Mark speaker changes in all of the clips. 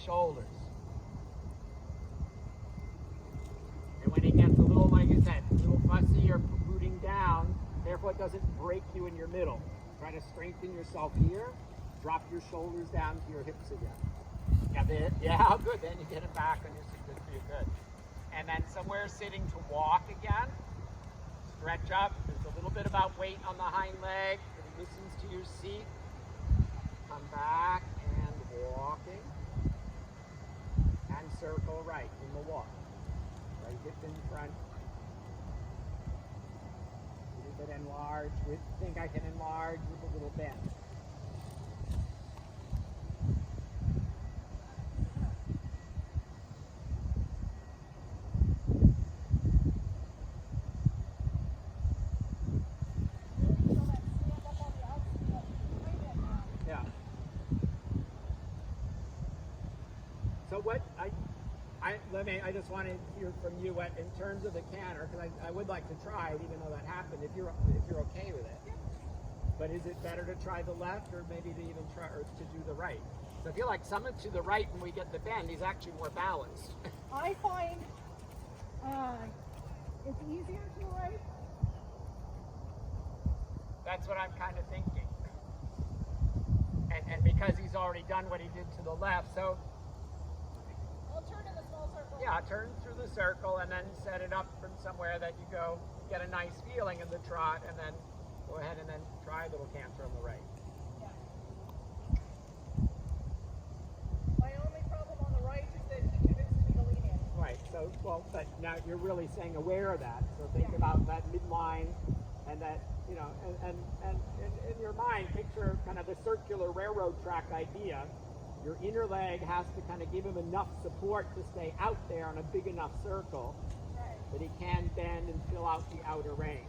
Speaker 1: shoulders. And when it gets a little, like I said, a little fussy or booting down, careful it doesn't break you in your middle. Try to strengthen yourself here. Drop your shoulders down to your hips again. Yeah, good. Then you get it back on your seat. Good for you. Good. And then somewhere sitting to walk again. Stretch up. There's a little bit about weight on the hind leg. It listens to your seat. Come back and walking. And circle right in the walk. Right hip in front. A little bit enlarged. Think I can enlarge with a little bend. So what I just want to hear from you in terms of the canter, because I would like to try it, even though that happened. If you're okay with it, but is it better to try the left, or maybe to even try or to do the right? So I feel like someone to the right, when we get the bend, he's actually more balanced.
Speaker 2: I find it's easier to the right.
Speaker 1: That's what I'm kind of thinking. And because he's already done what he did to the left, so.
Speaker 2: I'll turn in the small circle.
Speaker 1: Yeah, turn through the circle and then set it up from somewhere that you go get a nice feeling in the trot, and then go ahead and then try a little canter on the right.
Speaker 2: Yeah. My only problem on the right is that he convinces me to lean in.
Speaker 1: Right, so, well, but now you're really saying aware of that. So think about that midline and that, you know, and in your mind, picture kind of the circular railroad track idea. Your inner leg has to kind of give him enough support to stay out there on a big enough circle that he can bend and fill out the outer range.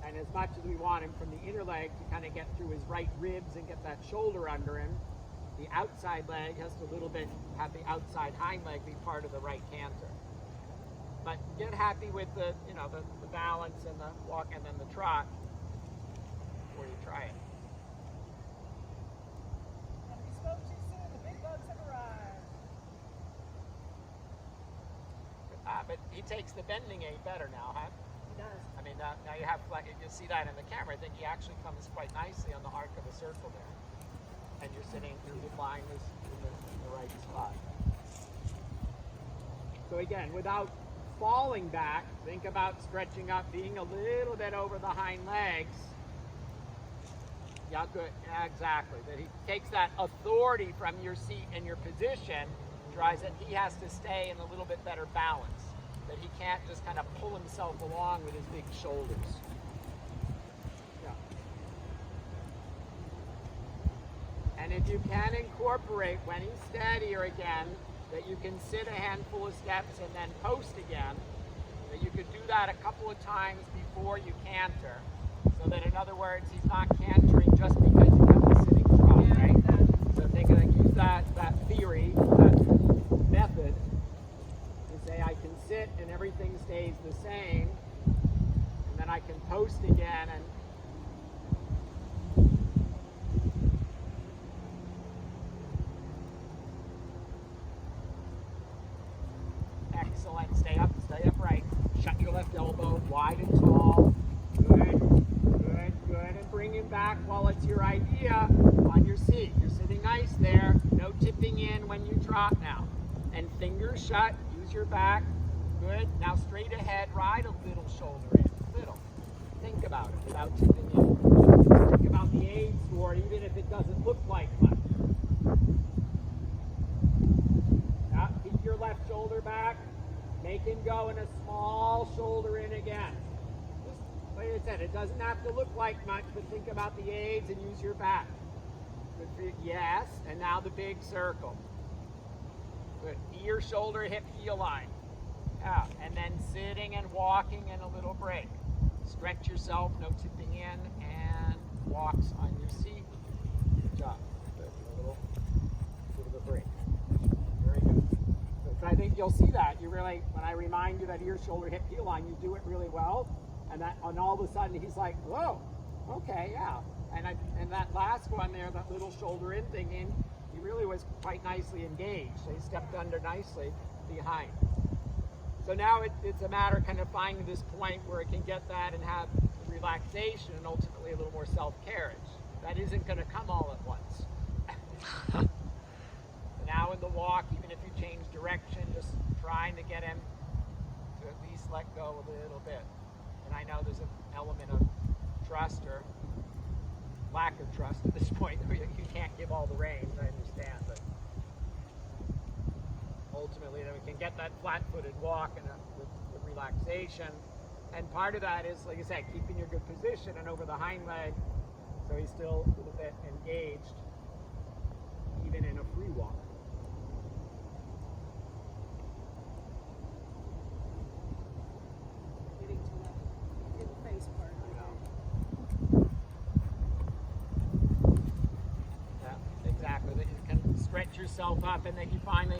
Speaker 1: And as much as we want him from the inner leg to kind of get through his right ribs and get that shoulder under him, the outside leg has to a little bit have the outside hind leg be part of the right canter. But get happy with the, you know, the balance and the walk and then the trot before you try it.
Speaker 2: And we spoke too soon. The big bugs have arrived.
Speaker 1: But he takes the bending aid better now, huh?
Speaker 2: He does.
Speaker 1: I mean, now you have, you'll see that in the camera. I think he actually comes quite nicely on the arc of a circle there. And you're sitting, your midline is in the right spot. So again, without falling back, think about stretching up, being a little bit over the hind legs. Yeah, good. Yeah, exactly. That he takes that authority from your seat and your position, tries that he has to stay in a little bit better balance. That he can't just kind of pull himself along with his big shoulders. Yeah. And if you can incorporate, when he's steadier again, that you can sit a handful of steps and then post again, that you could do that a couple of times before you canter, so that in other words, he's not cantering just because you have a sitting trot, right? So think of use that theory, that method, to say I can sit and everything stays the same, and then I can post again and excellent. Stay upright. Shut your left elbow wide and tall. Good, good, good. And bring him back while it's your idea on your seat. You're sitting nice there. No tipping in when you trot now. And fingers shut. Use your back. Good. Now straight ahead. Ride a little shoulder in. Little. Think about it without tipping in. Think about the aids for it, even if it doesn't look like much. Now, keep your left shoulder back. Make him go in a small shoulder in again. Just like I said, it doesn't have to look like much, but think about the aids and use your back. Good for you. Yes, and now the big circle. Good. Ear, shoulder, hip, heel line. Yeah, and then sitting and walking in a little break. Stretch yourself, no tipping in, and walks on your seat. Good job. Good. A little bit of a break. Very good. So I think you'll see that. You really, when I remind you that ear, shoulder, hip, heel line, you do it really well. And all of a sudden he's like, whoa, okay, yeah. And that last one there, that little shoulder in thinking, he really was quite nicely engaged. So he stepped under nicely behind. So now it's a matter of kind of finding this point where it can get that and have relaxation and ultimately a little more self-carriage. That isn't going to come all at once. So now in the walk, even if you change direction, just trying to get him to at least let go a little bit. And I know there's an element of trust or lack of trust at this point. You can't give all the reins, I understand, but ultimately then we can get that flat-footed walk and with relaxation. And part of that is, like I said, keeping your good position and over the hind leg, so he's still a little bit engaged, even in a free walk.
Speaker 2: Getting to that in the face part.
Speaker 1: Yeah, exactly. That you can stretch yourself up and then you finally